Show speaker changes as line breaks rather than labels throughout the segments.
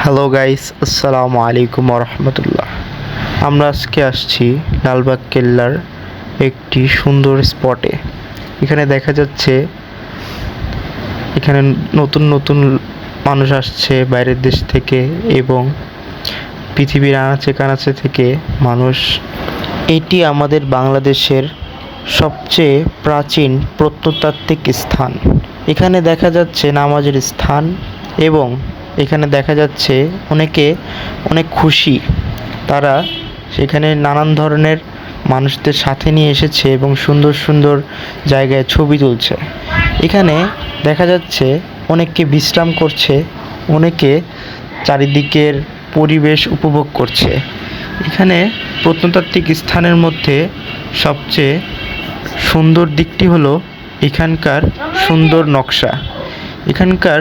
Hello guys, আসসালামু আলাইকুম রহমতুল্লাহ। আমরা আজকে আসছি লালবাগ কেল্লার একটি সুন্দর স্পটে। এখানে দেখা যাচ্ছে এখানে নতুন নতুন মানুষ আসছে বাইরের দেশ থেকে এবং পৃথিবীর আনাচে কানাচে থেকে মানুষ। এটি আমাদের বাংলাদেশের সবচেয়ে প্রাচীন প্রত্নতাত্ত্বিক স্থান। এখানে দেখা যাচ্ছে নামাজের স্থান এবং এখানে দেখা যাচ্ছে অনেকে অনেক খুশি। তারা সেখানে নানান ধরনের মানুষদের সাথে নিয়ে এসেছে এবং সুন্দর সুন্দর জায়গায় ছবি তুলছে। এখানে দেখা যাচ্ছে অনেকে বিশ্রাম করছে, অনেকে চারিদিকের পরিবেশ উপভোগ করছে। এখানে প্রত্নতাত্ত্বিক স্থানের মধ্যে সবচেয়ে সুন্দর দিকটি হলো এখানকার সুন্দর নকশা। এখানকার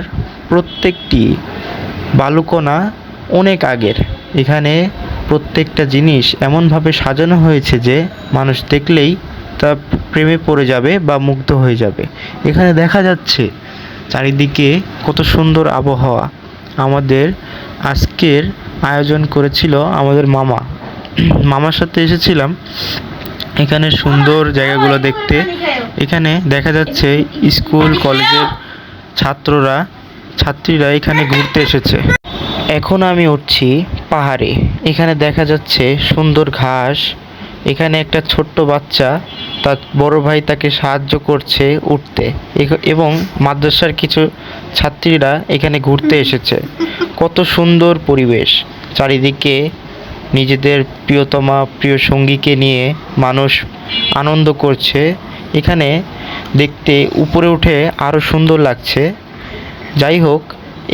প্রত্যেকটি বালুকণা অনেক আগের। এখানে প্রত্যেকটা জিনিস এমনভাবে সাজানো হয়েছে যে মানুষ দেখলেই তা প্রেমে পড়ে যাবে বা মুগ্ধ হয়ে যাবে। এখানে দেখা যাচ্ছে চারিদিকে কত সুন্দর আবহাওয়া। আমাদের আজকের আয়োজন করেছিল আমাদের মামার সাথে এসেছিলাম এখানে সুন্দর জায়গাগুলো দেখতে। এখানে দেখা যাচ্ছে স্কুল কলেজের ছাত্রীরা এখানে ঘুরতে এসেছে। এখন আমি উঠছি পাহাড়ে। এখানে দেখা যাচ্ছে সুন্দর ঘাস। এখানে একটা ছোট্ট বাচ্চা, তার বড় ভাই তাকে সাহায্য করছে উঠতে এবং মাদ্রাসার কিছু ছাত্রীরা এখানে ঘুরতে এসেছে। কত সুন্দর পরিবেশ। চারিদিকে নিজেদের প্রিয় সঙ্গীকে নিয়ে মানুষ আনন্দ করছে। এখানে দেখতে উপরে উঠে আরও সুন্দর লাগছে। যাই হোক,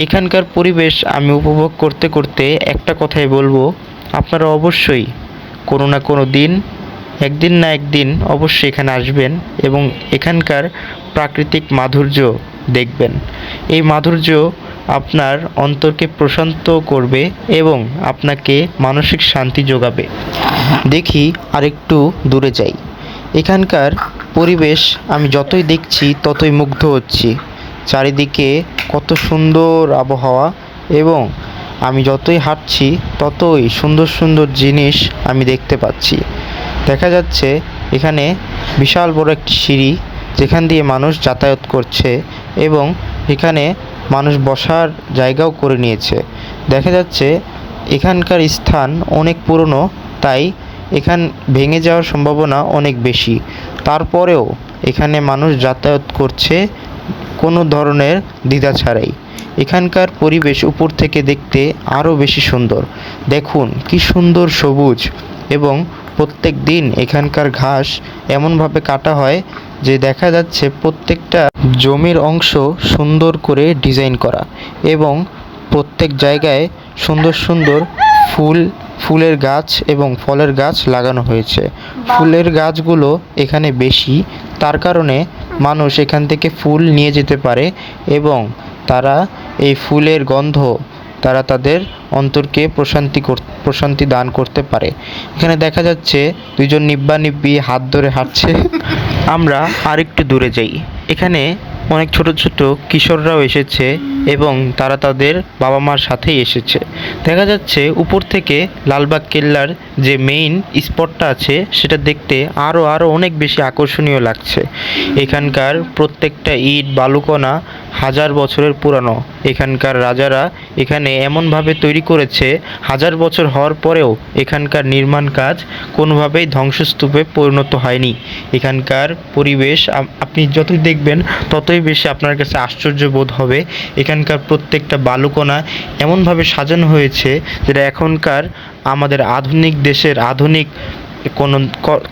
এখানকার পরিবেশ আমি উপভোগ করতে করতে একটা কথাই বলবো, আপনারা অবশ্যই কোনো না কোনো দিন, একদিন না একদিন অবশ্যই এখানে আসবেন এবং এখানকার প্রাকৃতিক মাধুর্য দেখবেন। এই মাধুর্য আপনার অন্তরকে প্রশান্ত করবে এবং আপনাকে মানসিক শান্তি যোগাবে। দেখি আরেকটু দূরে যাই। এখানকার পরিবেশ আমি যতই দেখছি ততই মুগ্ধ হচ্ছি। চারিদিকে কত সুন্দর আবহাওয়া এবং আমি যতই হাঁটছি ততই সুন্দর সুন্দর জিনিস আমি দেখতে পাচ্ছি। দেখা যাচ্ছে এখানে বিশাল বড় একটি সিঁড়ি, যেখান দিয়ে মানুষ যাতায়াত করছে এবং এখানে মানুষ বসার জায়গাও করে নিয়েছে। দেখা যাচ্ছে এখানকার স্থান অনেক পুরনো, তাই এখান ভেঙে যাওয়ার সম্ভাবনা অনেক বেশি। তারপরেও এখানে মানুষ যাতায়াত করছে কোনো ধরনের দ্বিধা ছাড়াই। এখানকার পরিবেশ উপর থেকে দেখতে আরও বেশি সুন্দর। দেখুন কি সুন্দর সবুজ এবং প্রত্যেক দিন এখানকার ঘাস এমনভাবে কাটা হয় যে দেখা যাচ্ছে প্রত্যেকটা জমির অংশ সুন্দর করে ডিজাইন করা এবং প্রত্যেক জায়গায় সুন্দর সুন্দর ফুলের গাছ এবং ফলের গাছ লাগানো হয়েছে। ফুলের গাছগুলো এখানে বেশি, তার কারণে মানুষ এখান থেকে ফুল নিয়ে যেতে পারে এবং তারা এই ফুলের গন্ধ তারা তাদের অন্তরকে প্রশান্তি দান করতে পারে। এখানে দেখা যাচ্ছে দুইজন নিব্বি হাত ধরে হাঁটছে। আমরা আরেকটু দূরে যাই। এখানে অনেক ছোট ছোট কিশোররাও এসেছে এবং তারা তাদের বাবা মার সাথেই এসেছে। দেখা যাচ্ছে উপর থেকে লালবাগ কেল্লার যে মেইন স্পটটা আছে সেটা দেখতে আরও অনেক বেশি আকর্ষণীয় লাগছে। এখানকার প্রত্যেকটা ইট বালুকণা হাজার বছরের পুরানো। এখানকার রাজারা এখানে এমনভাবে তৈরি করেছে, হাজার বছর হওয়ার পরেও এখানকার নির্মাণ কাজ কোনোভাবেই ধ্বংসস্তূপে পরিণত হয়নি। এখানকার পরিবেশ আপনি যতই দেখবেন ততই বেশি আপনার কাছে আশ্চর্য বোধ হবে। এখানকার প্রত্যেকটা বালুকণা এমনভাবে সাজানো হয়েছে যেটা এখনকার আমাদের আধুনিক দেশের আধুনিক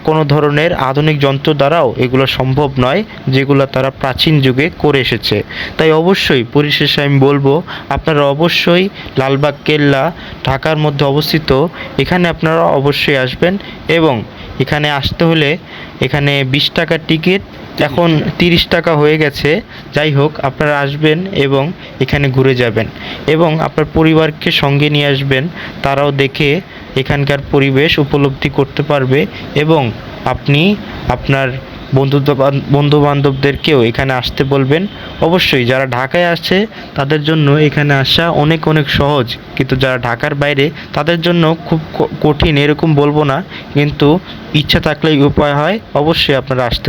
কোনো ধরনের আধুনিক যন্ত্র দ্বারাও এগুলো সম্ভব নয়, যেগুলো তারা প্রাচীন যুগে করে এসেছে। তাই অবশ্যই পরিশেষে আমি বলবো, আপনারা অবশ্যই লালবাগ কেল্লা ঢাকার মধ্যে অবস্থিত, এখানে আপনারা অবশ্যই আসবেন এবং এখানে আসতে হলে এখানে 20 টাকার টিকিট, এখন 30 টাকা হয়ে গেছে। যাই হোক, আপনারা আসবেন এবং এখানে ঘুরে যাবেন এবং আপনার পরিবারকে সঙ্গে নিয়ে আসবেন। তারাও দেখে এখানকার পরিবেশ উপলব্ধি করতে পারবে এবং আপনি আপনার বন্ধু বান্ধবদেরকেও এখানে আসতে বলবেন। অবশ্যই যারা ঢাকায় আসছে তাদের জন্য এখানে আসা অনেক অনেক সহজ, কিন্তু যারা ঢাকার বাইরে তাদের জন্য খুব কঠিন এরকম বলবো না, কিন্তু ইচ্ছা থাকলেই উপায় হয়। অবশ্যই আপনারা আসতে